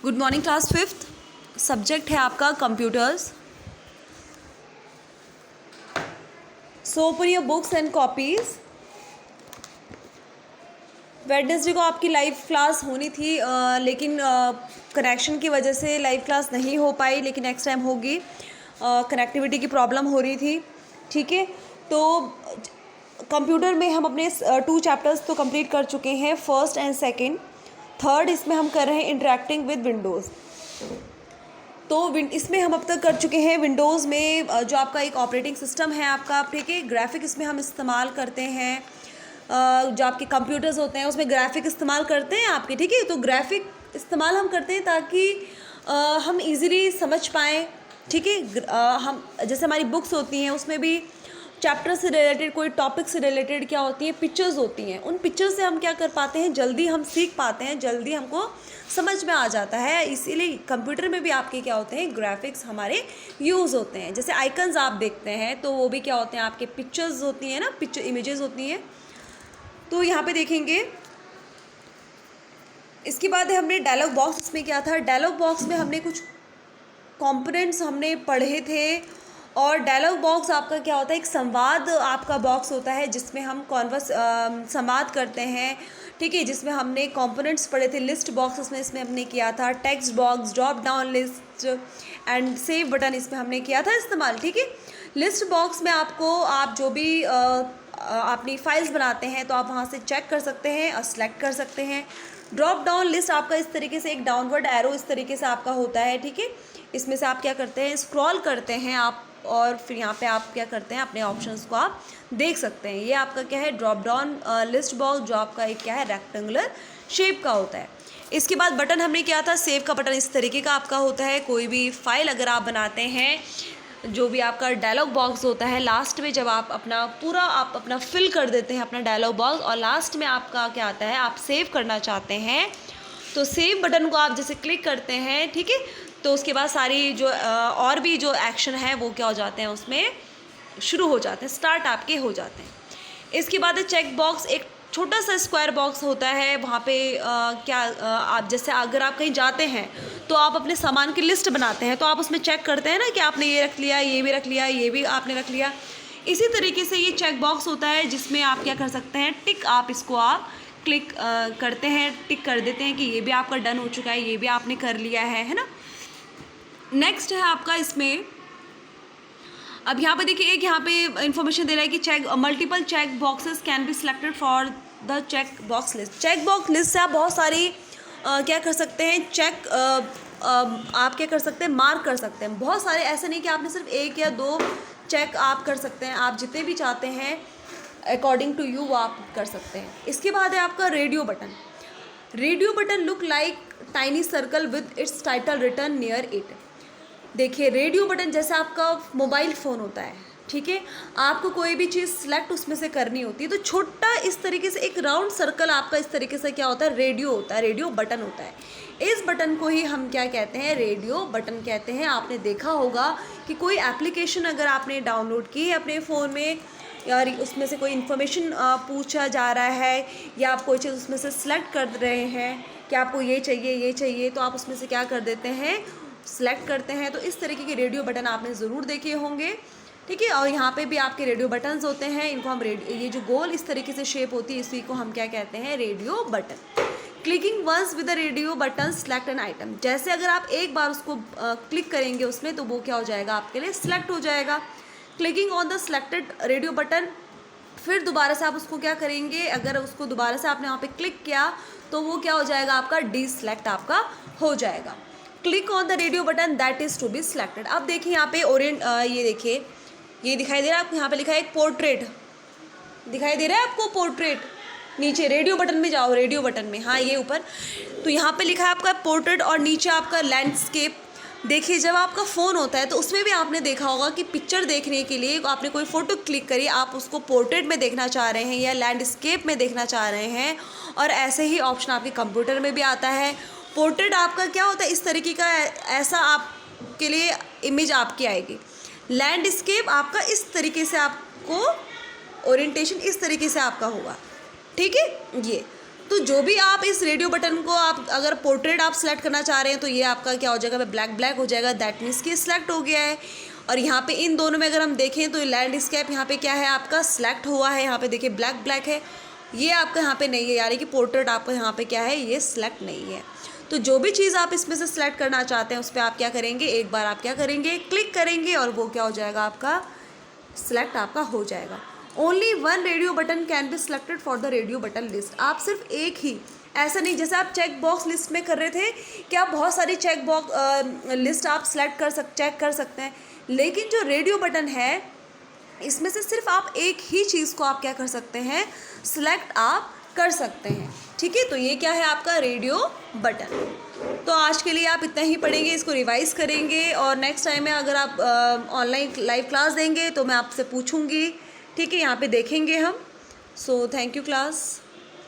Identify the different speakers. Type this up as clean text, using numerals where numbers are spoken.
Speaker 1: Good morning class fifth. Subject है आपका computers. So open your books and copies. Wednesday को आपकी live class होनी थी लेकिन कनेक्शन की वजह से लाइव क्लास नहीं हो पाई, लेकिन नेक्स्ट टाइम होगी। कनेक्टिविटी की प्रॉब्लम हो रही थी, ठीक है। तो कंप्यूटर में हम अपने 2 चैप्टर्स तो कंप्लीट कर चुके हैं, फर्स्ट एंड सेकंड। थर्ड इसमें हम कर रहे हैं इंटरेक्टिंग विद विंडोज़। तो इसमें हम अब तक कर चुके हैं विंडोज़ में जो आपका एक ऑपरेटिंग सिस्टम है आपका, ठीक है। ग्राफिक इसमें हम इस्तेमाल करते हैं, जो आपके कंप्यूटर्स होते हैं उसमें ग्राफिक इस्तेमाल करते हैं आपके, ठीक है। तो ग्राफिक इस्तेमाल हम करते हैं ताकि हम इजीली समझ पाएँ, ठीक है। हम जैसे हमारी बुक्स होती हैं उसमें भी चैप्टर से रिलेटेड, कोई टॉपिक से रिलेटेड क्या होती है, पिक्चर्स होती हैं। उन पिक्चर्स से हम क्या कर पाते हैं, जल्दी हम सीख पाते हैं, जल्दी हमको समझ में आ जाता है। इसीलिए कंप्यूटर में भी आपके क्या होते हैं, ग्राफिक्स हमारे यूज़ होते हैं। जैसे आइकन्स आप देखते हैं तो वो भी क्या होते हैं, आपके पिक्चर्स होती हैं ना, पिक्चर इमेजेस होती हैं। तो यहाँ पे देखेंगे, इसके बाद हमने डायलॉग बॉक्स में क्या था, डायलॉग बॉक्स में हमने कुछ कंपोनेंट्स हमने पढ़े थे। और डायलॉग बॉक्स आपका क्या होता है, एक संवाद आपका बॉक्स होता है जिसमें हम संवाद करते हैं, ठीक है। जिसमें हमने कंपोनेंट्स पढ़े थे। लिस्ट बॉक्स इसमें हमने किया था, text box, drop down list and save button इसमें हमने किया था इस्तेमाल, ठीक है। लिस्ट बॉक्स में आपको आप जो भी अपनी फाइल्स बनाते हैं तो आप वहाँ से चेक कर सकते हैं और सेलेक्ट कर सकते हैं। ड्रॉप डाउन लिस्ट आपका इस तरीके से एक डाउनवर्ड एरो इस तरीके से आपका होता है, ठीक है। इसमें से आप क्या करते हैं, स्क्रॉल करते हैं आप, और फिर यहाँ पे आप क्या करते हैं, अपने ऑप्शंस को आप देख सकते हैं। ये आपका क्या है, ड्रॉप डाउन लिस्ट बॉक्स, जो आपका एक क्या है, रेक्टेंगुलर शेप का होता है। इसके बाद बटन हमने किया था, सेव का बटन इस तरीके का आपका होता है। कोई भी फाइल अगर आप बनाते हैं, जो भी आपका डायलॉग बॉक्स होता है, लास्ट में जब आप अपना फिल कर देते हैं अपना डायलॉग बॉक्स, और लास्ट में आपका क्या आता है, आप सेव करना चाहते हैं तो सेव बटन को आप जैसे क्लिक करते हैं, ठीक है। तो उसके बाद सारी जो और भी जो एक्शन है वो क्या हो जाते हैं, उसमें शुरू हो जाते हैं, स्टार्ट आपके हो जाते हैं। इसके बाद चेक बॉक्स, एक छोटा सा स्क्वायर बॉक्स होता है। वहाँ पे आप जैसे अगर आप कहीं जाते हैं तो आप अपने सामान की लिस्ट बनाते हैं, तो आप उसमें चेक करते हैं ना कि आपने ये रख लिया, ये भी रख लिया, ये भी आपने रख लिया। इसी तरीके से ये चेक बॉक्स होता है जिसमें आप क्या कर सकते हैं, टिक, आप इसको आप क्लिक करते हैं, टिक कर देते हैं कि ये भी आपका डन हो चुका है, ये भी आपने कर लिया है ना। नेक्स्ट है आपका इसमें, अब यहाँ पे देखिए, एक यहाँ पे इंफॉर्मेशन दे रहा है कि multiple check boxes can be selected for the check box list. Check box list से आप बहुत सारी क्या कर सकते हैं, आप क्या कर सकते हैं, मार्क कर सकते हैं। बहुत सारे, ऐसे नहीं कि आपने सिर्फ 1 या 2 चेक आप कर सकते हैं, आप जितने भी चाहते हैं अकॉर्डिंग टू यू वो आप कर सकते हैं। इसके बाद है आपका radio button. Radio button look like tiny circle with its title written near it. देखिए, रेडियो बटन जैसे आपका मोबाइल फ़ोन होता है, ठीक है। आपको कोई भी चीज़ सिलेक्ट उसमें से करनी होती है तो छोटा इस तरीके से एक राउंड सर्कल आपका इस तरीके से क्या होता है, रेडियो होता है, रेडियो बटन होता है। इस बटन को ही हम क्या कहते हैं, रेडियो बटन कहते हैं। आपने देखा होगा कि कोई एप्लीकेशन अगर आपने डाउनलोड की है अपने फ़ोन में, या उसमें से कोई इन्फॉर्मेशन पूछा जा रहा है, या आप कोई चीज़ उसमें से सिलेक्ट कर रहे हैं कि आपको ये चाहिए, तो आप उसमें से क्या कर देते हैं, सेलेक्ट करते हैं। तो इस तरीके के रेडियो बटन आपने ज़रूर देखे होंगे, ठीक है। और यहाँ पे भी आपके रेडियो बटन्स होते हैं, इनको हम ये जो गोल इस तरीके से शेप होती है, इसी को हम क्या कहते हैं, radio button. Clicking once with the radio button select an item. जैसे अगर आप एक बार उसको क्लिक करेंगे उसमें, तो वो क्या हो जाएगा, आपके लिए सिलेक्ट हो जाएगा। Clicking on the selected radio button, फिर दोबारा से आप उसको क्या करेंगे, अगर उसको दोबारा से आपने वहाँ पे क्लिक किया तो वो क्या हो जाएगा, आपका डीसेलेक्ट आपका हो जाएगा। Click on the radio button that is to be selected. अब देखिए यहाँ पे ये देखिए, ये दिखाई दे रहा है आपको, यहाँ पे लिखा है एक पोर्ट्रेट, दिखाई दे रहा है आपको पोर्ट्रेट। नीचे रेडियो बटन में जाओ, रेडियो बटन में, हाँ ये ऊपर, तो यहाँ पे लिखा है आपका पोर्ट्रेट और नीचे आपका लैंडस्केप। देखिए, जब आपका फ़ोन होता है तो उसमें भी आपने देखा होगा कि पिक्चर देखने के लिए आपने कोई फ़ोटो क्लिक करी, आप उसको पोर्ट्रेट में देखना चाह रहे हैं या लैंडस्केप में देखना चाह रहे हैं, और ऐसे ही ऑप्शन आपके कंप्यूटर में भी आता है। पोर्ट्रेट आपका क्या होता है, इस तरीके का, ऐसा आपके लिए इमेज आपकी आएगी। लैंडस्केप आपका इस तरीके से, आपको ओरिएंटेशन इस तरीके से आपका होगा, ठीक है। ये तो जो भी आप इस रेडियो बटन को आप अगर पोर्ट्रेट आप सेलेक्ट करना चाह रहे हैं तो ये आपका क्या हो जाएगा, ब्लैक ब्लैक हो जाएगा, दैट मीन्स कि सिलेक्ट हो गया है। और यहाँ पे इन दोनों में अगर हम देखें तो लैंडस्केप यहाँ पे क्या है आपका सिलेक्ट हुआ है, यहाँ पे देखिए ब्लैक ब्लैक है, ये आपका यहाँ पे नहीं है, यानी कि पोर्ट्रेट आपका यहाँ पे क्या है, ये सिलेक्ट नहीं है। तो जो भी चीज़ आप इसमें से सिलेक्ट करना चाहते हैं उस पर आप क्या करेंगे, एक बार आप क्या करेंगे, क्लिक करेंगे और वो क्या हो जाएगा, आपका सिलेक्ट आपका हो जाएगा। Only one radio button can be selected for the radio button list. आप सिर्फ एक ही, ऐसा नहीं जैसे आप चेक बॉक्स लिस्ट में कर रहे थे कि आप बहुत सारी चेक बॉक्स लिस्ट आप सेलेक्ट चेक कर सकते हैं, लेकिन जो रेडियो बटन है इसमें से सिर्फ आप एक ही चीज़ को आप क्या कर सकते हैं, सिलेक्ट आप कर सकते हैं। ठीक है, तो ये क्या है आपका रेडियो बटन। तो आज के लिए आप इतना ही पढ़ेंगे, इसको रिवाइज़ करेंगे और नेक्स्ट टाइम में अगर आप ऑनलाइन लाइव क्लास देंगे तो मैं आपसे पूछूंगी। ठीक है, यहाँ पे देखेंगे हम। So thank you class.